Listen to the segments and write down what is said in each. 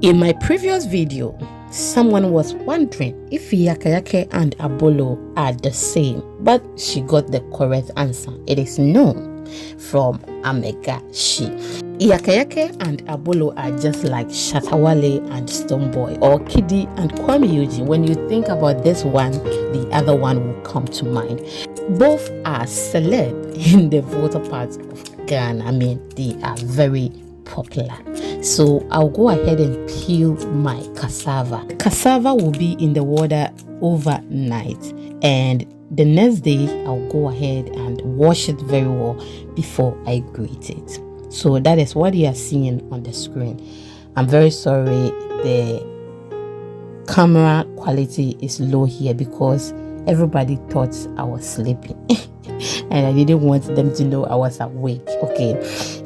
In my previous video, someone was wondering if Yakeyake and AKPLE are the same, but she got the correct answer. It is no, from Amega Shi. Yakeyake and AKPLE are just like Shatawale and Stonebwoy, or Kidi and Kwame Eugene. When you think about this one, the other one will come to mind. Both are celeb in the voter part of Ghana. I mean, they are very popular. So I'll go ahead and peel my cassava. Cassava will be in the water overnight, and the next day I'll go ahead and wash it very well before I grate it. So that is what you are seeing on the screen. I'm very sorry the camera quality is low here because everybody thought I was sleeping and I didn't want them to know I was awake. Okay,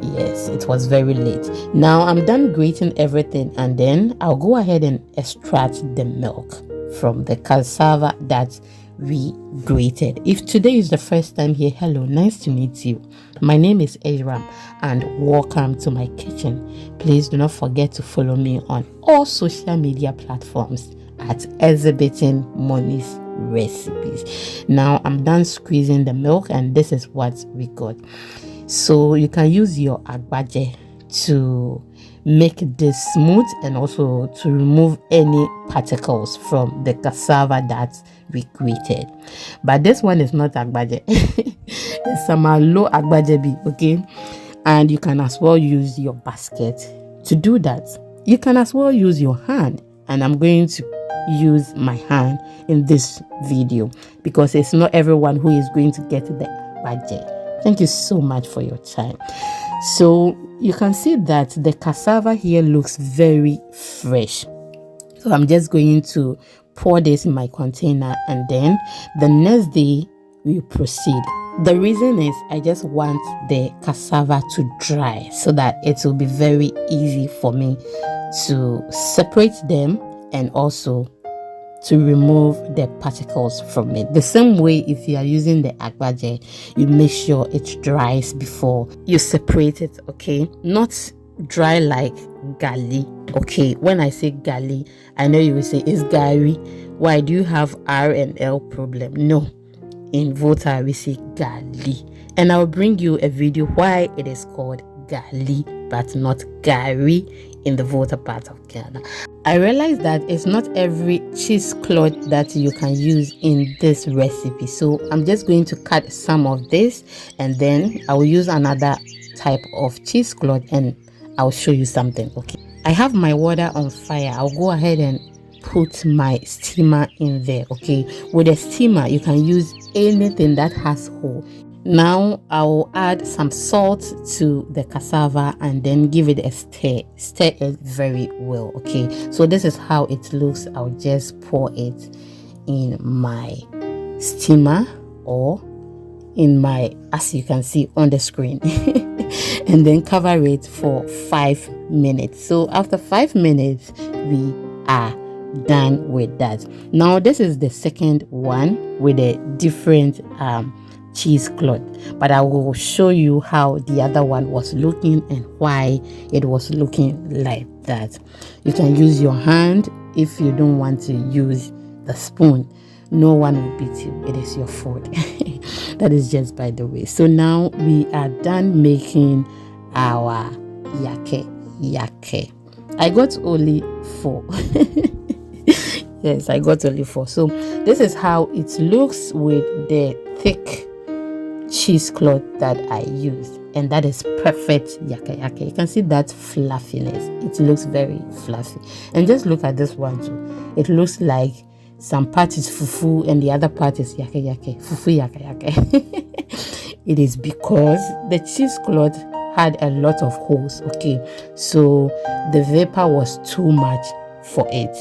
yes, it was very late. Now I'm done grating everything, and then I'll go ahead and extract the milk from the cassava that we grated. If today is the first time here, hello, nice to meet you. My name is Aram and welcome to my kitchen. Please do not forget to follow me on all social media platforms at Exhibiting Money's Recipes. Now I'm done squeezing the milk, and this is what we got. So you can use your agbaje to make this smooth and also to remove any particles from the cassava that we grated. But this one is not agbaje. It's some low agbaje be, okay? And you can as well use your basket to do that. You can as well use your hand, and I'm going to use my hand in this video because it's not everyone who is going to get the budget. Thank you so much for your time. So you can see that the cassava here looks very fresh. So I'm just going to pour this in my container, and then the next day we proceed. The reason is I just want the cassava to dry so that it will be very easy for me to separate them and also to remove the particles from it. The same way, if you are using the agbaje, you make sure it dries before you separate it, okay? Not dry like gali, okay? When I say gali, I know you will say, is gari? Why do you have R and L problem? No, in Volta we say gali, and I'll bring you a video why it is called gali but not gari in the Volta part of Ghana. I realized that it's not every cheesecloth that you can use in this recipe, so I'm just going to cut some of this, and then I will use another type of cheesecloth and I'll show you something. Okay, I have my water on fire. I'll go ahead and put my steamer in there. Okay, with a steamer you can use anything that has hole. Now I'll add some salt to the cassava and then give it a stir it very well. Okay, so this is how it looks. I'll just pour it in my steamer or in my, as you can see on the screen, and then cover it for 5 minutes. So after 5 minutes we are done with that. Now this is the second one with a different cheesecloth, but I will show you how the other one was looking and why it was looking like that. You can use your hand if you don't want to use the spoon. No one will beat you. It is your fault. That is just by the way. So now we are done making our yakeyake. I got only 4. Yes, I got only 4. So this is how it looks with the thick cheesecloth that I used, and that is perfect yakeyake. You can see that fluffiness. It looks very fluffy, and just look at this one too. It looks like some part is fufu and the other part is yakeyake. Fufu yakeyake. It is because the cheesecloth had a lot of holes. Okay, so the vapor was too much for it.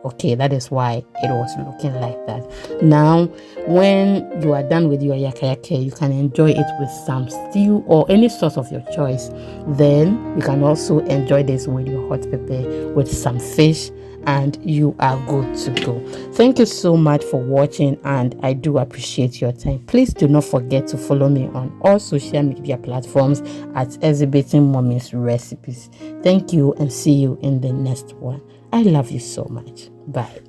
Okay, that is why it was looking like that. Now, when you are done with your yakeyake, you can enjoy it with some stew or any sauce of your choice. Then you can also enjoy this with your hot pepper with some fish, and you are good to go. Thank you so much for watching, and I do appreciate your time. Please do not forget to follow me on all social media platforms at Exhibiting Mommy's Recipes. Thank you, and see you in the next one. I love you so much. Bye.